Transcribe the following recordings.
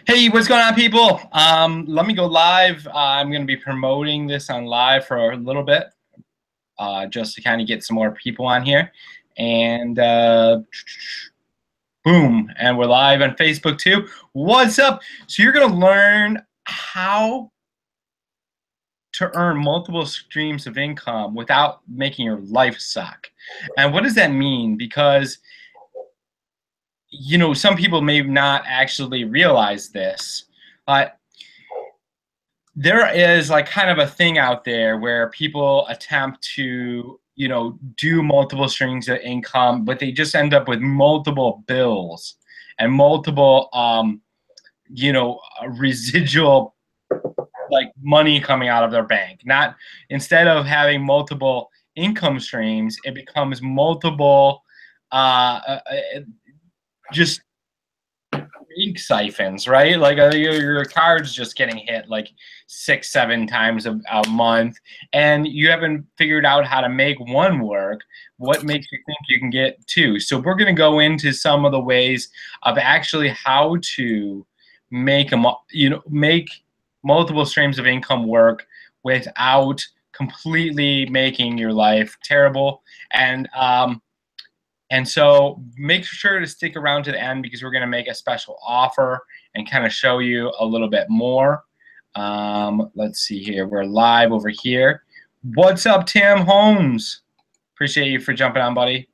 Hey, what's going on, people? Let me go live. I'm going to be promoting this on live for a little bit, just to kind of get some more people on here. And boom, and we're live on Facebook too. What's up? So you're going to learn how to earn multiple streams of income without making your life suck. And what does that mean? Because some people may not actually realize this, but there is like kind of a thing out there where people attempt to do multiple streams of income, but they just end up with multiple bills and multiple residual like money coming out of their bank. Not Instead of having multiple income streams, it becomes multiple just ink siphons, right? Like your card's just getting hit like 6, 7 times a month, and you haven't figured out how to make one work. What makes you think you can get two? So we're going to go into some of the ways of actually how to make multiple streams of income work without completely making your life terrible. And so make sure to stick around to the end because we're going to make a special offer and kind of show you a little bit more. Let's see here. We're live over here. What's up, Tim Holmes? Appreciate you for jumping on, buddy.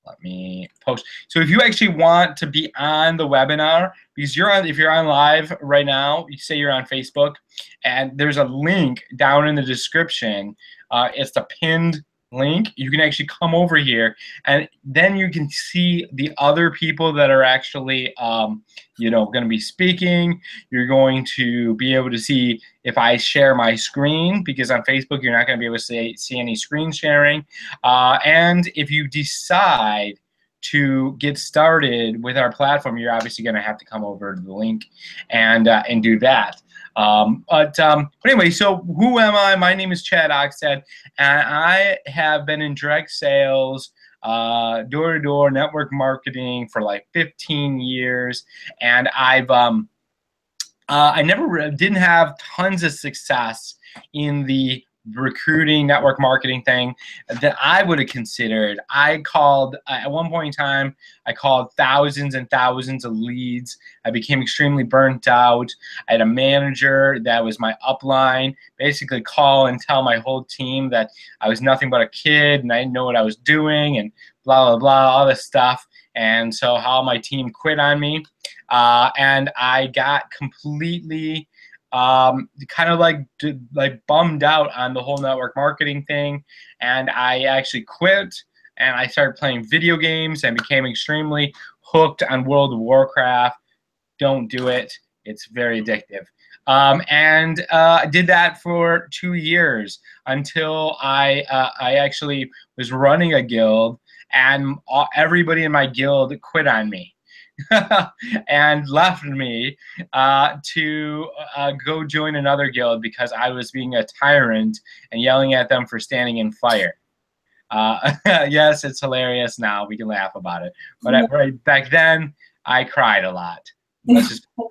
Let me post. So if you actually want to be on the webinar, because if you're on live right now, you say you're on Facebook, and there's a link down in the description. It's the pinned link. You can actually come over here, and then you can see the other people that are actually going to be speaking. You're going to be able to see if I share my screen, because on Facebook you're not going to be able to see any screen sharing. And if you decide to get started with our platform, you're obviously going to have to come over to the link and do that. But anyway, so who am I? My name is Chad Oxted, and I have been in direct sales, door-to-door network marketing for like 15 years, and I didn't have tons of success in the recruiting network marketing thing that I would have considered. At one point in time, I called thousands and thousands of leads. I became extremely burnt out. I had a manager that was my upline, basically call and tell my whole team that I was nothing but a kid and I didn't know what I was doing and blah, blah, blah, all this stuff. And so how my team quit on me. And I got completely kind of like bummed out on the whole network marketing thing, and I actually quit and I started playing video games and became extremely hooked on World of Warcraft. Don't do it. It's very addictive. And I did that for 2 years until I actually was running a guild, and everybody in my guild quit on me. And left me to go join another guild because I was being a tyrant and yelling at them for standing in fire. Yes, it's hilarious now. We can laugh about it. But right back then, I cried a lot. Let's just be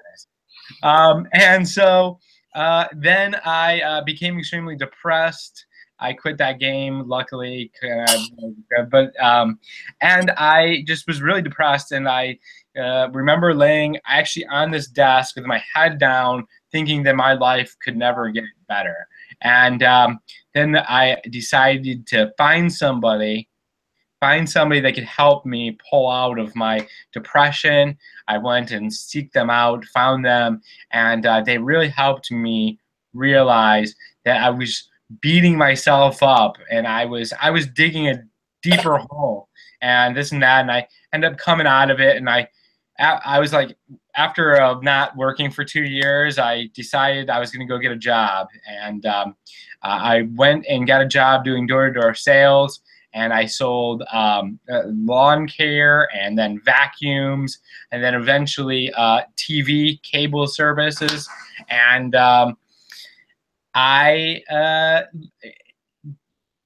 honest. And so then I became extremely depressed. I quit that game, luckily, and I just was really depressed, and I remember laying actually on this desk with my head down, thinking that my life could never get better. And then I decided to find somebody that could help me pull out of my depression. I went and seeked them out, found them, and they really helped me realize that I was beating myself up, and I was digging a deeper hole, and this and that, and I ended up coming out of it, and I was like, after not working for 2 years, I decided I was going to go get a job, and I went and got a job doing door-to-door sales, and I sold lawn care, and then vacuums, and then eventually TV cable services, and I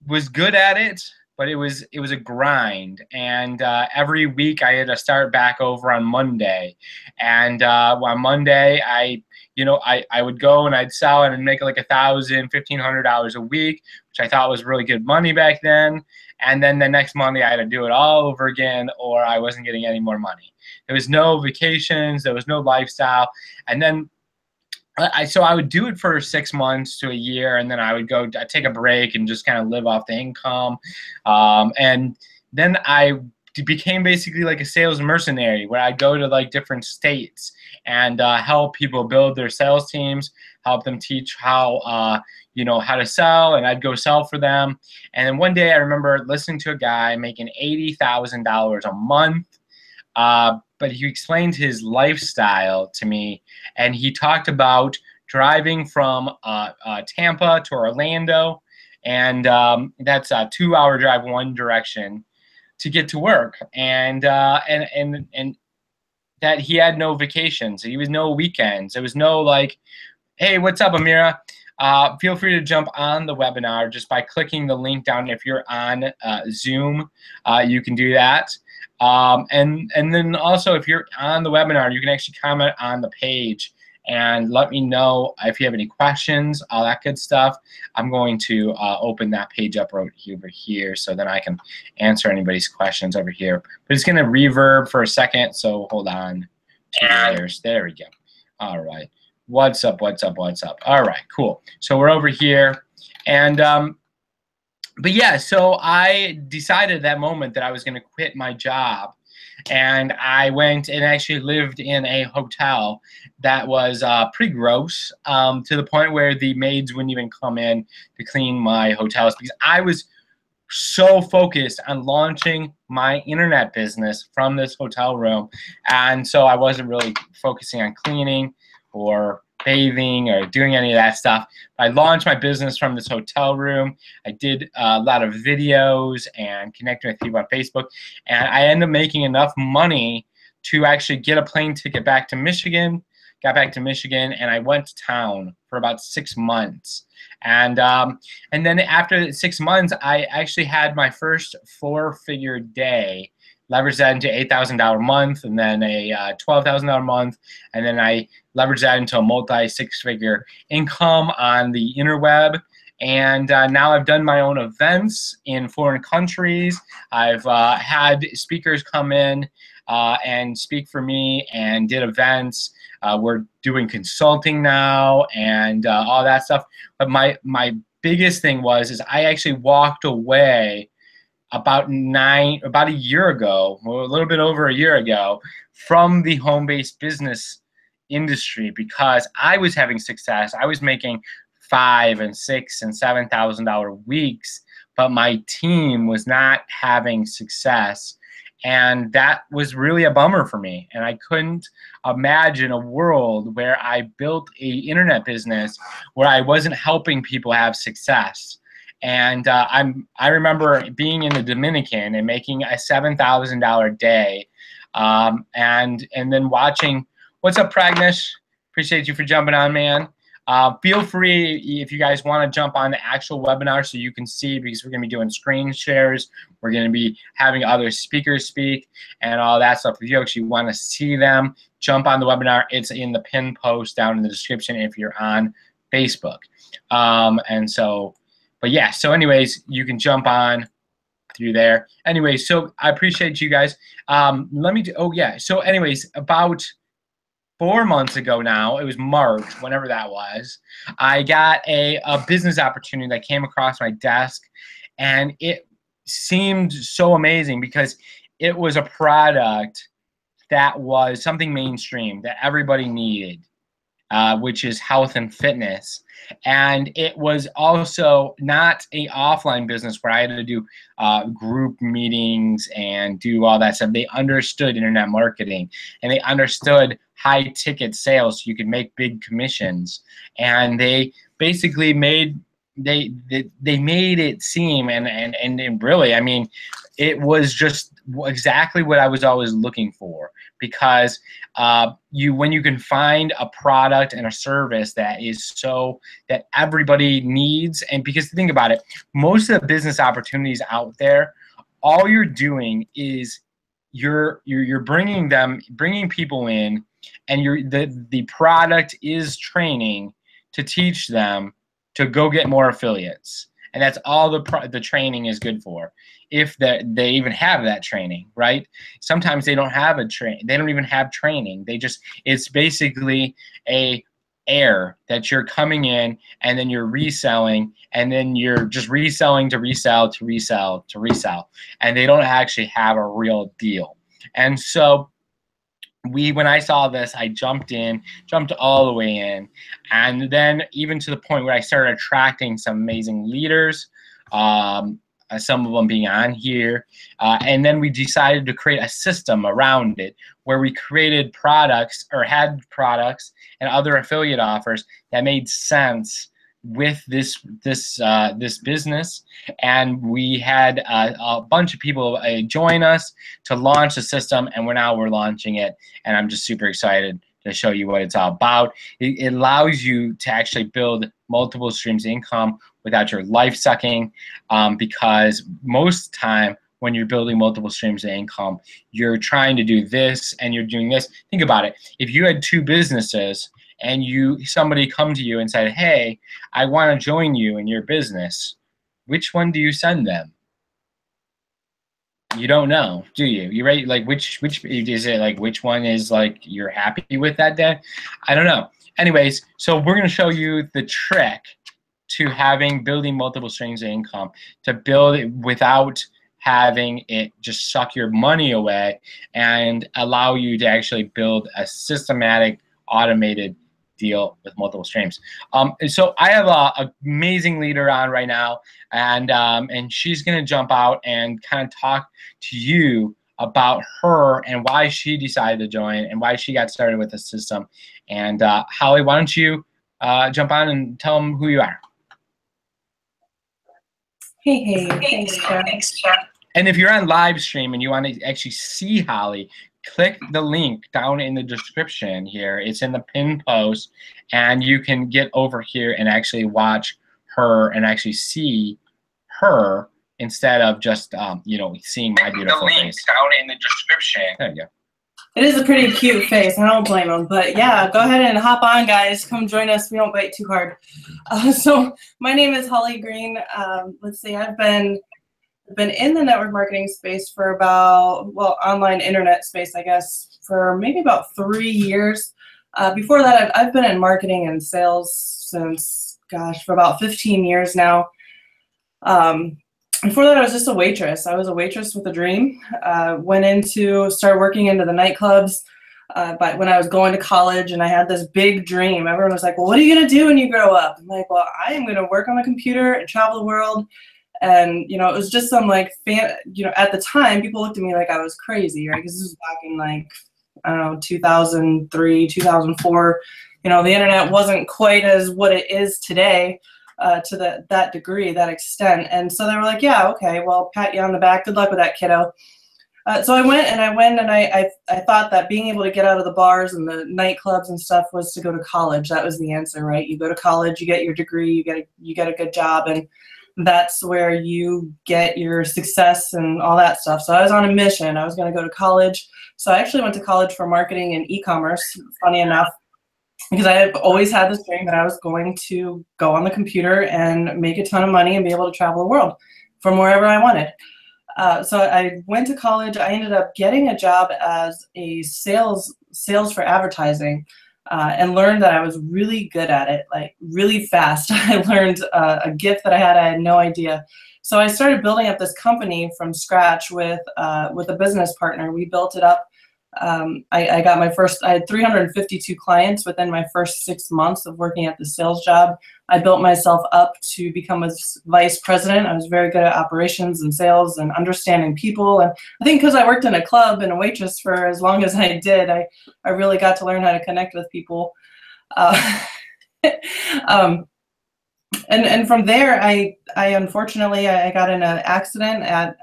was good at it. but it was a grind. And every week I had to start back over on Monday. And on Monday, I would go and I'd sell and I'd make like $1,000, $1,500 a week, which I thought was really good money back then. And then the next Monday I had to do it all over again, or I wasn't getting any more money. There was no vacations, there was no lifestyle. And then so I would do it for 6 months to a year, and then I'd take a break and just kind of live off the income. And then I became basically like a sales mercenary, where I'd go to like different states and help people build their sales teams, help them teach how how to sell, and I'd go sell for them. And then one day I remember listening to a guy making $80,000 a month. But he explained his lifestyle to me, and he talked about driving from Tampa to Orlando, and that's a 2-hour drive one direction to get to work, and that he had no vacations, he was no weekends, there was no like, hey, what's up, Amira? Feel free to jump on the webinar just by clicking the link down. If you're on Zoom, you can do that. And then also, if you're on the webinar, you can actually comment on the page and let me know if you have any questions, all that good stuff. I'm going to open that page up right over here, so then I can answer anybody's questions over here. But it's going to reverb for a second, so hold on. There we go. All right. What's up, what's up, what's up? All right, cool. So we're over here. And but yeah, so I decided at that moment that I was going to quit my job, and I went and actually lived in a hotel that was pretty gross, to the point where the maids wouldn't even come in to clean my hotels, because I was so focused on launching my internet business from this hotel room, and so I wasn't really focusing on cleaning or bathing or doing any of that stuff. I launched my business from this hotel room. I did a lot of videos and connecting with people on Facebook, and I ended up making enough money to actually get a plane ticket back to Michigan. Got back to Michigan, and I went to town for about 6 months. And then after 6 months, I actually had my first 4-figure day. Leveraged that into $8,000 a month, and then a $12,000 a month, and then I leveraged that into a multi-6-figure income on the interweb. And now I've done my own events in foreign countries. I've had speakers come in and speak for me and did events. We're doing consulting now and all that stuff. But my biggest thing is I actually walked away about a year ago, or a little bit over a year ago, from the home-based business industry, because I was having success. I was making $5,000 and $6,000 and $7,000 weeks, but my team was not having success, and that was really a bummer for me. And I couldn't imagine a world where I built an internet business where I wasn't helping people have success. And I remember being in the Dominican and making a $7,000 day, and then watching. What's up, Pragnesh? Appreciate you for jumping on, man. Feel free, if you guys want to jump on the actual webinar so you can see, because we're going to be doing screen shares. We're going to be having other speakers speak and all that stuff. If you actually want to see them, jump on the webinar. It's in the pinned post down in the description if you're on Facebook. But yeah, so anyways, you can jump on through there. Anyway, so I appreciate you guys. So anyways, about 4 months ago now, it was March, whenever that was, I got a business opportunity that came across my desk, and it seemed so amazing because it was a product that was something mainstream that everybody needed, which is health and fitness. And it was also not an offline business where I had to do group meetings and do all that stuff. They understood internet marketing, and they understood high ticket sales, so you could make big commissions. And they basically made it seem, and really, I mean, it was just exactly what I was always looking for, because when you can find a product and a service that is so that everybody needs, and because think about it, most of the business opportunities out there, all you're doing is you're bringing people in, and the product is training to teach them to go get more affiliates, and that's all the training is good for, if they even have that training, right? Sometimes they don't have they don't even have training. It's basically a air that you're coming in, and then you're reselling, and then you're just reselling to resell to resell to resell, and they don't actually have a real deal. And so when I saw this, I jumped all the way in, and then even to the point where I started attracting some amazing leaders, some of them being on here, and then we decided to create a system around it, where we created products, or had products and other affiliate offers that made sense with this business. And we had a bunch of people join us to launch the system, and we're launching it, and I'm just super excited to show you what it's all about. It allows you to actually build multiple streams of income without your life sucking, because most time when you're building multiple streams of income, you're trying to do this and you're doing this. Think about it. If you had two businesses and somebody come to you and said, hey, I want to join you in your business, which one do you send them? You don't know, do you? You right? Like which is it? Like which one is like you're happy with that day? I don't know. Anyways, so we're gonna show you the trick to building multiple streams of income, to build it without having it just suck your money away, and allow you to actually build a systematic, automated deal with multiple streams. So I have an amazing leader on right now, and she's going to jump out and kind of talk to you about her and why she decided to join and why she got started with the system. And Holly, why don't you jump on and tell them who you are? Hey, thanks, Chad. And if you're on live stream and you want to actually see Holly, click the link down in the description here. It's in the pinned post, and you can get over here and actually watch her and actually see her instead of just seeing my beautiful face. The link down in the description. There you go. It is a pretty cute face. I don't blame him. But yeah, go ahead and hop on, guys. Come join us. We don't bite too hard. So my name is Holly Green. Let's see. I've been in the network marketing space for about, online internet space, I guess, for maybe about 3 years. Before that, I've been in marketing and sales since, for about 15 years now. Before that, I was just a waitress. I was a waitress with a dream. Started working into the nightclubs. But when I was going to college and I had this big dream, everyone was like, well, what are you going to do when you grow up? I'm like, well, I am going to work on the computer and travel the world. And, it was just some at the time, people looked at me like I was crazy, right? Because this was back in 2003, 2004. The internet wasn't quite as what it is today. To that degree, that extent. And so they were like, yeah, okay, well, pat you on the back. Good luck with that, kiddo. So I went and I thought that being able to get out of the bars and the nightclubs and stuff was to go to college. That was the answer, right? You go to college, you get your degree, you get a good job, and that's where you get your success and all that stuff. So I was on a mission. I was going to go to college. So I actually went to college for marketing and e-commerce, funny enough, because I have always had this dream that I was going to go on the computer and make a ton of money and be able to travel the world from wherever I wanted. So I went to college. I ended up getting a job as a sales for advertising, and learned that I was really good at it, like really fast. I learned a gift that I had no idea. So I started building up this company from scratch with a business partner. We built it up. I had 352 clients within my first 6 months of working at the sales job. I built myself up to become a vice president. I was very good at operations and sales and understanding people. And I think because I worked in a club and a waitress for as long as I did, I really got to learn how to connect with people. And from there, I unfortunately got in an accident at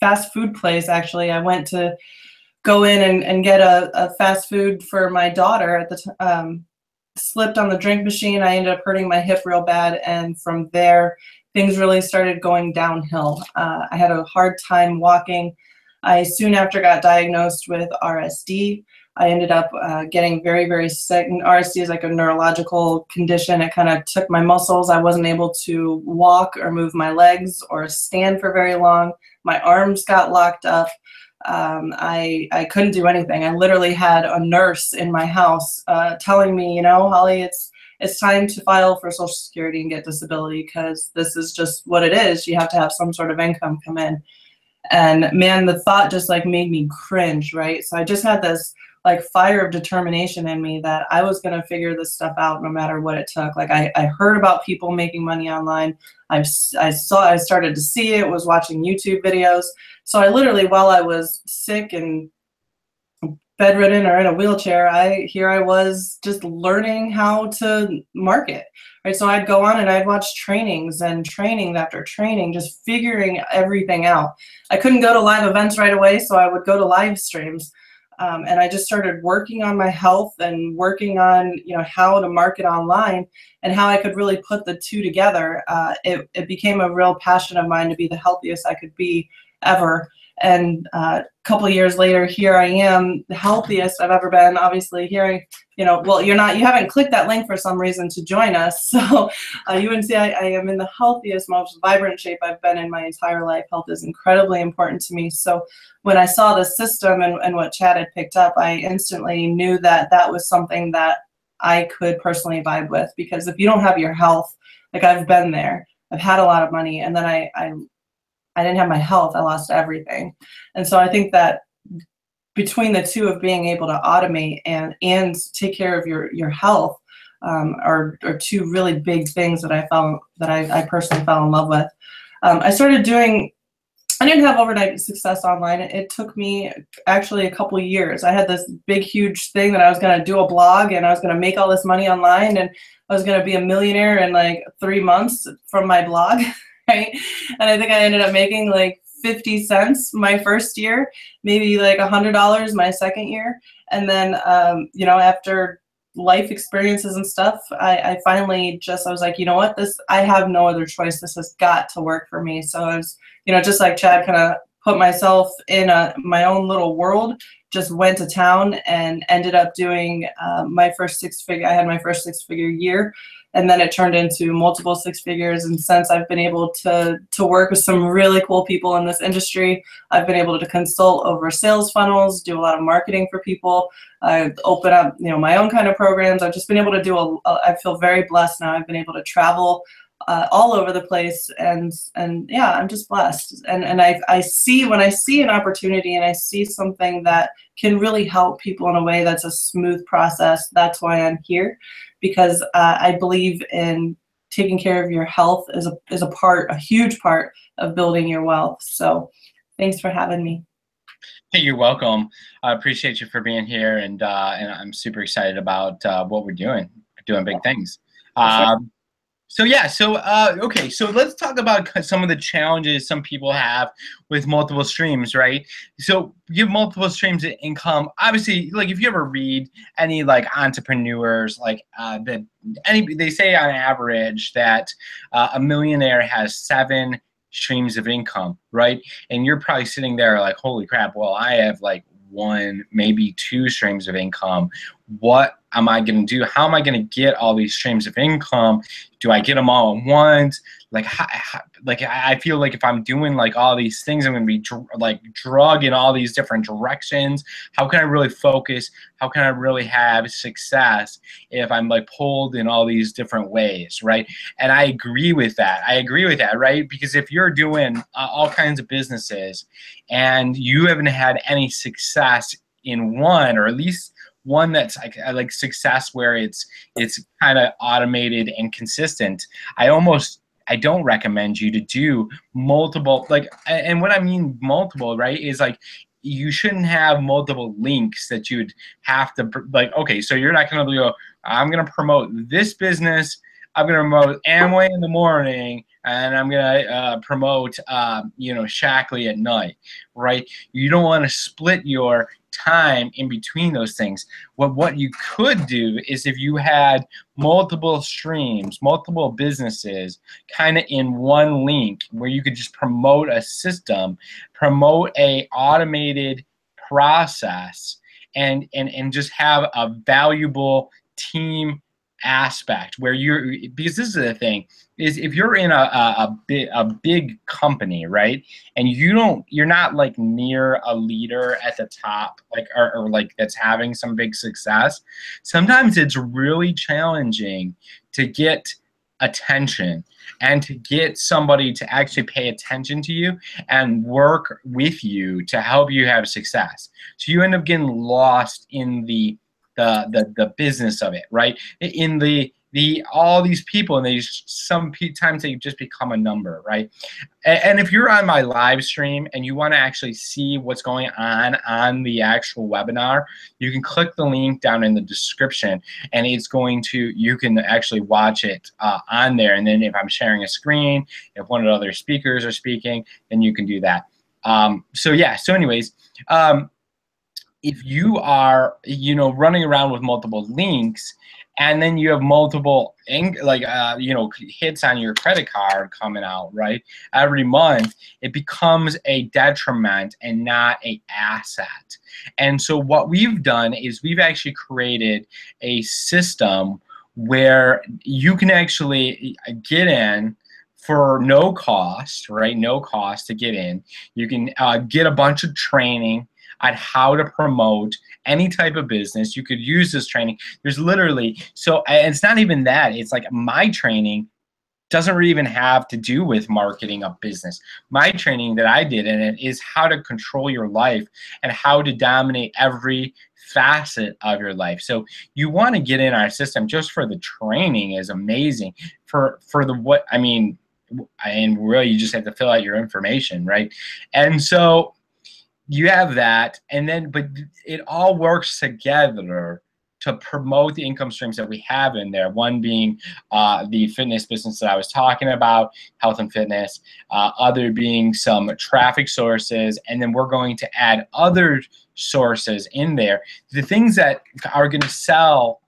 fast food place, actually. I went to go in and get a fast food for my daughter at the slipped on the drink machine. I ended up hurting my hip real bad, and from there, things really started going downhill. I had a hard time walking. I soon after got diagnosed with RSD. I ended up getting very, very sick. And RSD is like a neurological condition. It kind of took my muscles. I wasn't able to walk or move my legs or stand for very long. My arms got locked up. I couldn't do anything. I literally had a nurse in my house telling me, you know, Holly, it's time to file for Social Security and get disability, because this is just what it is. You have to have some sort of income come in. And man, the thought just like made me cringe, right? So I just had this like fire of determination in me that I was going to figure this stuff out no matter what it took. Like I heard about people making money online. I started to see it, was watching YouTube videos. So I literally, while I was sick and bedridden or in a wheelchair, here I was just learning how to market, right? So I'd go on and I'd watch trainings and training after training, just figuring everything out. I couldn't go to live events right away, so I would go to live streams. And I just started working on my health and working on, you know, how to market online and how I could really put the two together. It became a real passion of mine to be the healthiest I could be ever. And a couple of years later, here I am, the healthiest I've ever been. Obviously, here, you know, well, you haven't clicked that link for some reason to join us. So you wouldn't see I am in the healthiest, most vibrant shape I've been in my entire life. Health is incredibly important to me. So when I saw the system and what Chad had picked up, I instantly knew that that was something that I could personally vibe with. Because if you don't have your health, like I've been there, I've had a lot of money, and then I didn't have my health, I lost everything. And so I think that between the two of being able to automate and take care of your health are two really big things that I personally fell in love with. I didn't have overnight success online. It took me actually a couple years. I had this big, huge thing that I was going to do a blog and I was going to make all this money online and I was going to be a millionaire in like 3 months from my blog. Right? And I think I ended up making like 50 cents my first year, maybe like $100 my second year. And then, you know, after life experiences and stuff, I finally I was like, you know what, I have no other choice. This has got to work for me. So I was, you know, just like Chad, kind of put myself in my own little world, just went to town and ended up doing my first I had my first six-figure year. And then it turned into multiple six figures. And since I've been able to work with some really cool people in this industry, I've been able to consult over sales funnels, do a lot of marketing for people, open up, you know, my own kind of programs. I've just been able to I feel very blessed now. I've been able to travel all over the place, and yeah, I'm just blessed. And I see, when I see an opportunity and I see something that can really help people in a way that's a smooth process, that's why I'm here. Because I believe in taking care of your health is a huge part of building your wealth. So thanks for having me. Hey, you're welcome. I appreciate you for being here, and I'm super excited about what we're doing. We're doing big things. So yeah, okay, so let's talk about some of the challenges some people have with multiple streams, right? So you have multiple streams of income. Obviously, like if you ever read any like entrepreneurs, like they say on average that a millionaire has 7 streams of income, right? And you're probably sitting there like, holy crap, well, I have like 1, maybe 2 streams of income. What am I going to do? How am I going to get all these streams of income? Do I get them all at once? Like, I feel like if I'm doing like all these things, I'm going to be drug in all these different directions. How can I really focus? How can I really have success if I'm like pulled in all these different ways, right? And I agree with that. Right? Because if you're doing all kinds of businesses and you haven't had any success in one, or at least one that's like success where it's kind of automated and consistent, I don't recommend you to do multiple, like, and what I mean multiple, right, is like you shouldn't have multiple links that you'd have to, like, okay, so you're not going to go, I'm going to promote this business I'm going to promote Amway in the morning, and I'm going to promote, Shackley at night, right? You don't want to split your time in between those things. What you could do is if you had multiple streams, multiple businesses kind of in one link where you could just promote a system, promote a automated process, and just have a valuable team aspect where because this is the thing, is if you're in a big company, right, and you're not like near a leader at the top, like or like that's having some big success, sometimes it's really challenging to get attention and to get somebody to actually pay attention to you and work with you to help you have success. So you end up getting lost in the business of it, right? In the all these people, and sometimes they just become a number, right? And if you're on my live stream and you want to actually see what's going on the actual webinar, you can click the link down in the description, and you can actually watch it on there. And then if I'm sharing a screen, if one of the other speakers are speaking, then you can do that. So anyways, if you are running around with multiple links, and then you have multiple hits on your credit card coming out, right, every month, it becomes a detriment and not an asset. And so what we've done is we've actually created a system where you can actually get in for no cost, right? No cost to get in. You can get a bunch of training on how to promote any type of business. You could use this training. There's literally, and it's not even that. It's like my training doesn't really even have to do with marketing a business. My training that I did in it is how to control your life and how to dominate every facet of your life. So you want to get in our system just for the training is amazing. And really you just have to fill out your information, right? And so you have that, but it all works together to promote the income streams that we have in there. One being the fitness business that I was talking about, health and fitness, other being some traffic sources, and then we're going to add other sources in there. The things that are going to sell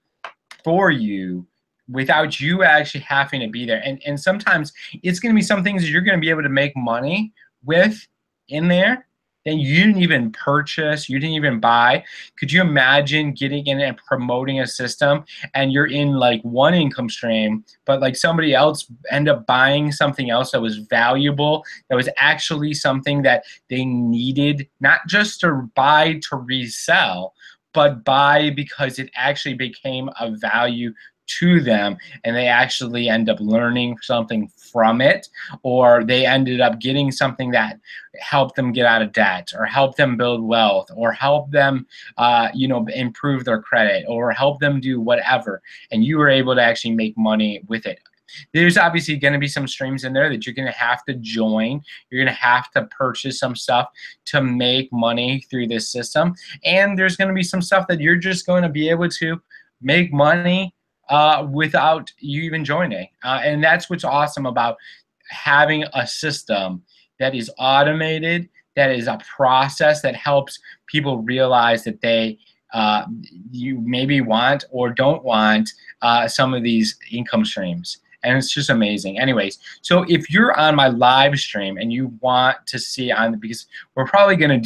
for you without you actually having to be there. And sometimes it's going to be some things that you're going to be able to make money with in there that you didn't even purchase, you didn't even buy. Could you imagine getting in and promoting a system and you're in like one income stream, but like somebody else end up buying something else that was valuable, that was actually something that they needed, not just to buy to resell, but buy because it actually became a value to them, and they actually end up learning something from it, or they ended up getting something that helped them get out of debt, or help them build wealth, or help them improve their credit, or help them do whatever, and you were able to actually make money with it. There's obviously going to be some streams in there that you're going to have to join. You're going to have to purchase some stuff to make money through this system, and there's going to be some stuff that you're just going to be able to make money without you even joining. And that's what's awesome about having a system that is automated, that is a process that helps people realize that you maybe want or don't want some of these income streams. And it's just amazing. Anyways, so if you're on my live stream and you want to see because what we're going to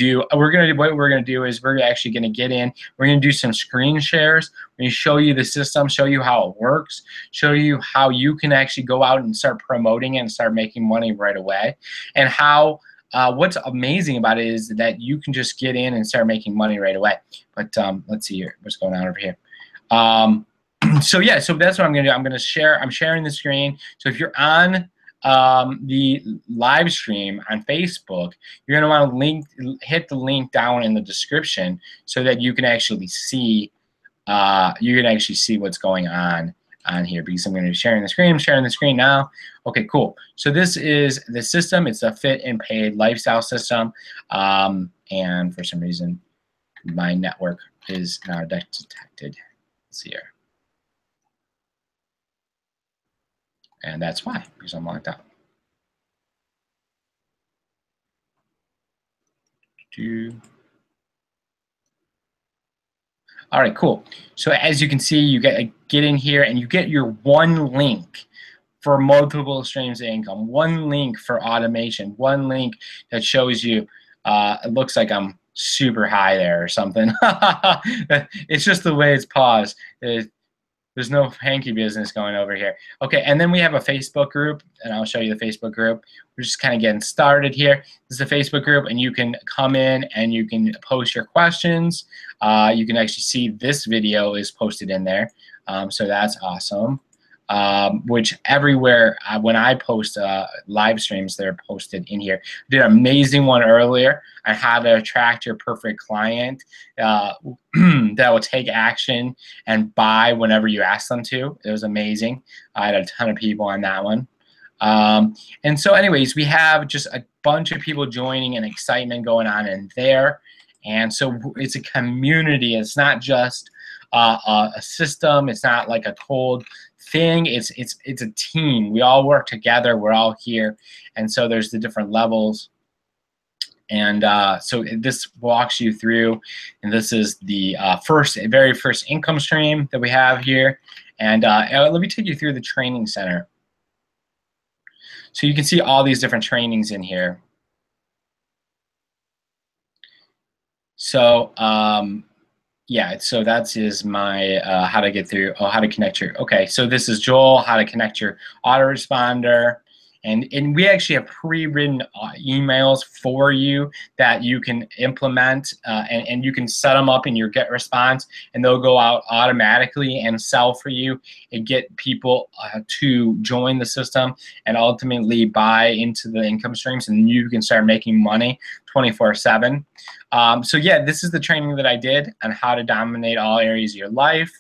do is we're actually going to get in, we're going to do some screen shares. We're going to show you the system, show you how it works, show you how you can actually go out and start promoting it and start making money right away. And how what's amazing about it is that you can just get in and start making money right away. But let's see here, what's going on over here. So that's what I'm gonna do. I'm sharing the screen. So if you're on the live stream on Facebook, you're gonna want to hit the link down in the description so that you can actually see what's going on here, because I'm going to be sharing the screen. I'm sharing the screen now. Okay, cool. So this is the system. It's a fit and paid lifestyle system, and for some reason my network is now detected. Let's see here. And that's why, because I'm locked out. All right, cool. So as you can see, you get in here and you get your one link for multiple streams of income, one link for automation, one link that shows you, it looks like I'm super high there or something. It's just the way it's paused. There's no hanky business going over here. Okay, and then we have a Facebook group, and I'll show you the Facebook group. We're just kind of getting started here. This is a Facebook group, and you can come in and you can post your questions. You can actually see this video is posted in there, so that's awesome. Which everywhere when I post live streams, they're posted in here. I did an amazing one earlier on how to attract your perfect client that will take action and buy whenever you ask them to. It was amazing. I had a ton of people on that one. And so anyways, we have just a bunch of people joining and excitement going on in there. And so it's a community. It's not just a system. It's not like a cold thing. It's a team. We all work together. We're all here. And so there's the different levels. And so this walks you through, and this is the very first income stream that we have here. And let me take you through the training center. So you can see all these different trainings in here. So yeah, so that is my how to get through, how to connect your, okay, so this is Joel, how to connect your autoresponder. And we actually have pre-written emails for you that you can implement, and you can set them up in your GetResponse, and they'll go out automatically and sell for you and get people to join the system and ultimately buy into the income streams, and you can start making money 24/7. So yeah, this is the training that I did on how to dominate all areas of your life.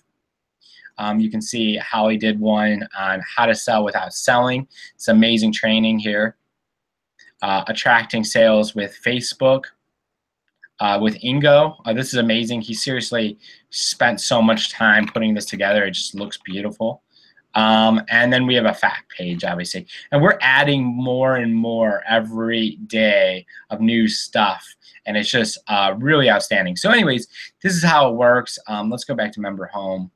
You can see Holly did one on how to sell without selling. It's amazing training here. Attracting sales with Facebook with Ingo. This is amazing. He seriously spent so much time putting this together. It just looks beautiful. And then we have a fact page, obviously. And we're adding more and more every day of new stuff. And it's just really outstanding. So anyways, this is how it works. Let's go back to Member Home.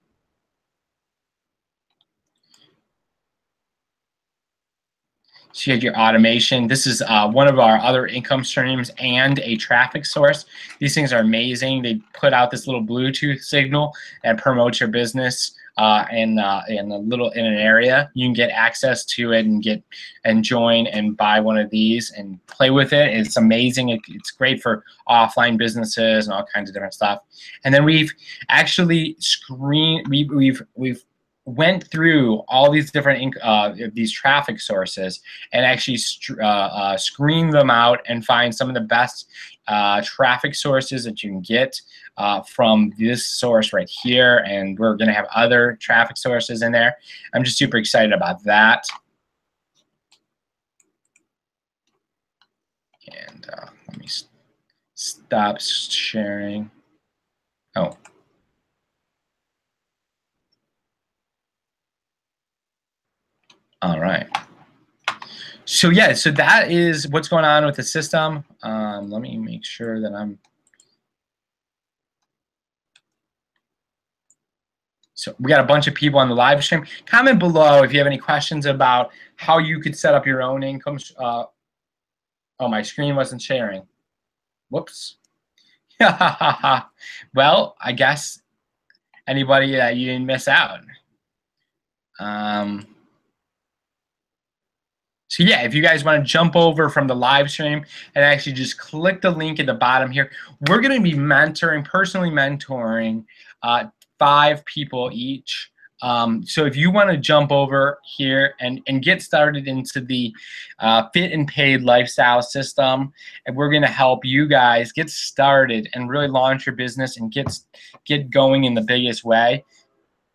So you have your automation. This is one of our other income streams and a traffic source. These things are amazing. They put out this little Bluetooth signal and promote your business in an area. You can get access to it and join and buy one of these and play with it. It's amazing. It's great for offline businesses and all kinds of different stuff. And then we've actually we've went through all these different these traffic sources and actually screen them out and find some of the best traffic sources that you can get from this source right here. And we're going to have other traffic sources in there. I'm just super excited about that. And let me stop sharing. Oh. All right. So yeah, so that is what's going on with the system. Let me make sure that I'm. So we got a bunch of people on the live stream. Comment below if you have any questions about how you could set up your own income. Oh, my screen wasn't sharing. Whoops. Well, I guess anybody that you didn't miss out. So yeah, if you guys want to jump over from the live stream and actually just click the link at the bottom here, we're going to be personally mentoring 5 people each. So if you want to jump over here and get started into the Fit and Paid lifestyle system, and we're going to help you guys get started and really launch your business and get going in the biggest way.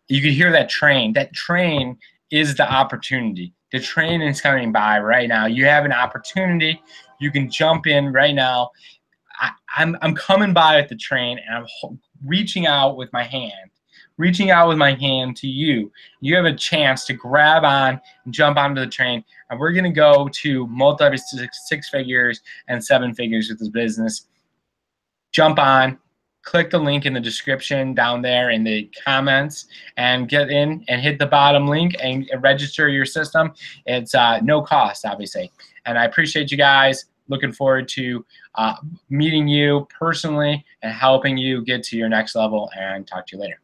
You can hear that train. That train is the opportunity. The train is coming by right now. You have an opportunity. You can jump in right now. I'm coming by at the train, and I'm reaching out with my hand. reaching out with my hand to you. You have a chance to grab on and jump onto the train, and we're going to go to multi six figures and 7 figures with this business. Jump on, click the link in the description down there in the comments, and get in and hit the bottom link and register your system. It's no cost, obviously. And I appreciate you guys. Looking forward to meeting you personally and helping you get to your next level, and talk to you later.